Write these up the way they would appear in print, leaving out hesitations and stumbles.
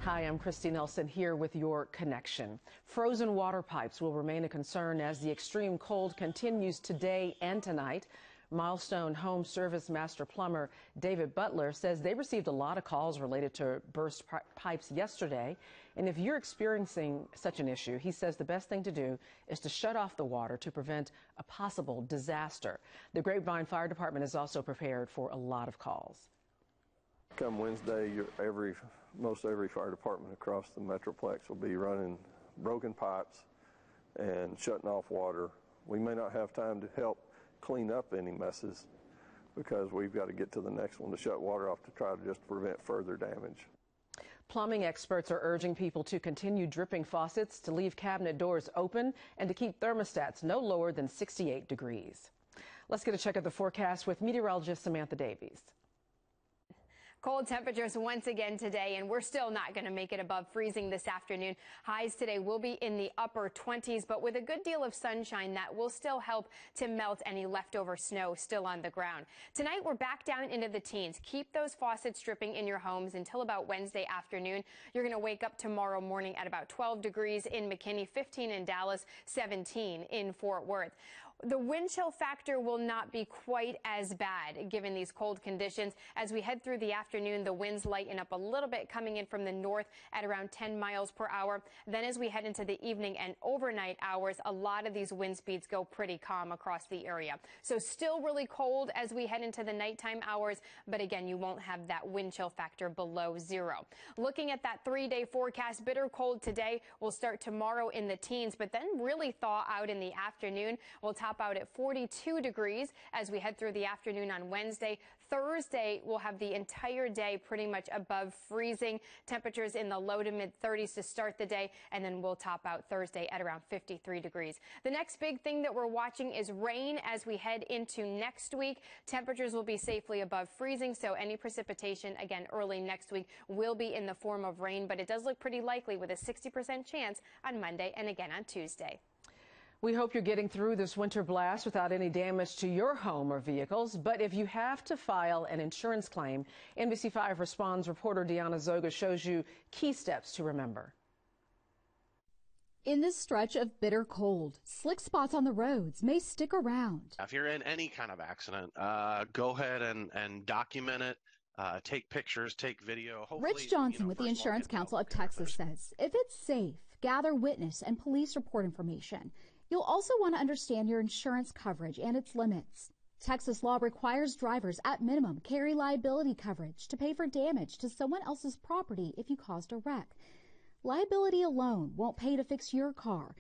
Hi, I'm Christy Nelson here with your connection. Frozen water pipes will remain a concern as the extreme cold continues today and tonight. Milestone Home Service Master Plumber David Butler says they received a lot of calls related to burst pipes yesterday. And if you're experiencing such an issue, he says the best thing to do is to shut off the water to prevent a possible disaster. The Grapevine Fire Department is also prepared for a lot of calls. Come Wednesday, most every fire department across the Metroplex will be running broken pipes and shutting off water. We may not have time to help clean up any messes because we've got to get to the next one to shut water off to try to just prevent further damage. Plumbing experts are urging people to continue dripping faucets, to leave cabinet doors open, and to keep thermostats no lower than 68 degrees. Let's get a check of the forecast with meteorologist Samantha Davies. Cold temperatures once again today, and we're still not going to make it above freezing this afternoon. Highs today will be in the upper 20s, but with a good deal of sunshine that will still help to melt any leftover snow still on the ground. Tonight, we're back down into the teens. Keep those faucets dripping in your homes until about Wednesday afternoon. You're going to wake up tomorrow morning at about 12 degrees in McKinney, 15 in Dallas, 17 in Fort Worth. The wind chill factor will not be quite as bad given these cold conditions. As we head through the afternoon, the winds lighten up a little bit, coming in from the north at around 10 miles per hour. Then as we head into the evening and overnight hours, a lot of these wind speeds go pretty calm across the area. So still really cold as we head into the nighttime hours, but again, you won't have that wind chill factor below zero. Looking at that 3-day forecast, bitter cold today will start tomorrow in the teens, but then really thaw out in the afternoon. We'll top out at 42 degrees as we head through the afternoon on Wednesday. Thursday, we'll have the entire day pretty much above freezing. Temperatures in the low to mid 30s to start the day, and then we'll top out Thursday at around 53 degrees. The next big thing that we're watching is rain as we head into next week. Temperatures will be safely above freezing, so any precipitation, again, early next week will be in the form of rain, but it does look pretty likely with a 60% chance on Monday and again on Tuesday. We hope you're getting through this winter blast without any damage to your home or vehicles. But if you have to file an insurance claim, NBC5 Responds reporter Deanna Zoga shows you key steps to remember. In this stretch of bitter cold, slick spots on the roads may stick around. If you're in any kind of accident, go ahead and document it. Take pictures, take video. Hopefully, Rich Johnson with the Insurance Council of Texas says if it's safe, gather witness and police report information. You'll also want to understand your insurance coverage and its limits. Texas law requires drivers at minimum carry liability coverage to pay for damage to someone else's property if you caused a wreck. Liability alone won't pay to fix your car.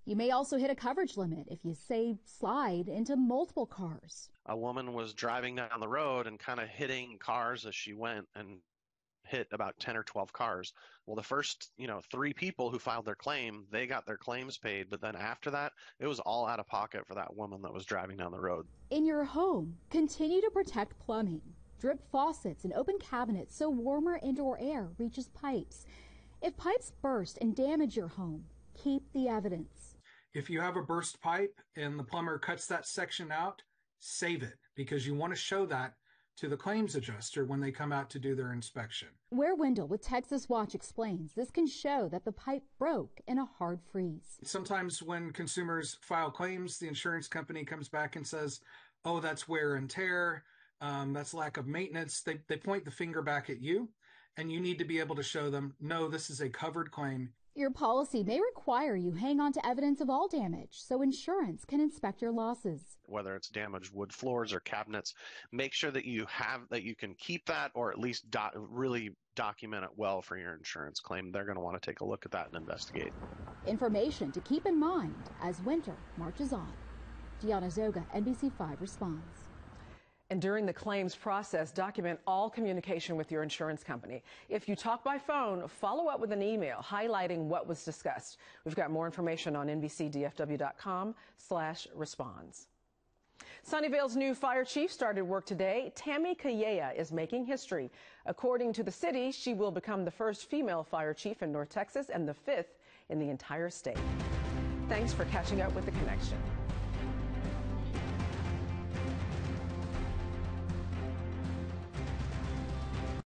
You may also hit a coverage limit if you, say, slide into multiple cars. A woman was driving down the road and kind of hitting cars as she went and hit about 10 or 12 cars. Well, the first, 3 people who filed their claim, they got their claims paid. But then after that, it was all out of pocket for that woman that was driving down the road. In your home, continue to protect plumbing. Drip faucets and open cabinets so warmer indoor air reaches pipes. If pipes burst and damage your home, keep the evidence. If you have a burst pipe and the plumber cuts that section out, save it because you want to show that to the claims adjuster when they come out to do their inspection. Ware Wendell with Texas Watch explains this can show that the pipe broke in a hard freeze. Sometimes when consumers file claims, the insurance company comes back and says, oh, that's wear and tear, that's lack of maintenance. They point the finger back at you, and you need to be able to show them, no, this is a covered claim. Your policy may require you hang on to evidence of all damage so insurance can inspect your losses. Whether it's damaged wood floors or cabinets, make sure that you can keep that or at least really document it well for your insurance claim. They're going to want to take a look at that and investigate. Information to keep in mind as winter marches on. Deanna Zoga, NBC5 Responds. And during the claims process, document all communication with your insurance company. If you talk by phone, follow up with an email highlighting what was discussed. We've got more information on NBCDFW.com/responds. Sunnyvale's new fire chief started work today. Tammy Calleja is making history. According to the city, she will become the first female fire chief in North Texas and the 5th in the entire state. Thanks for catching up with The Connection.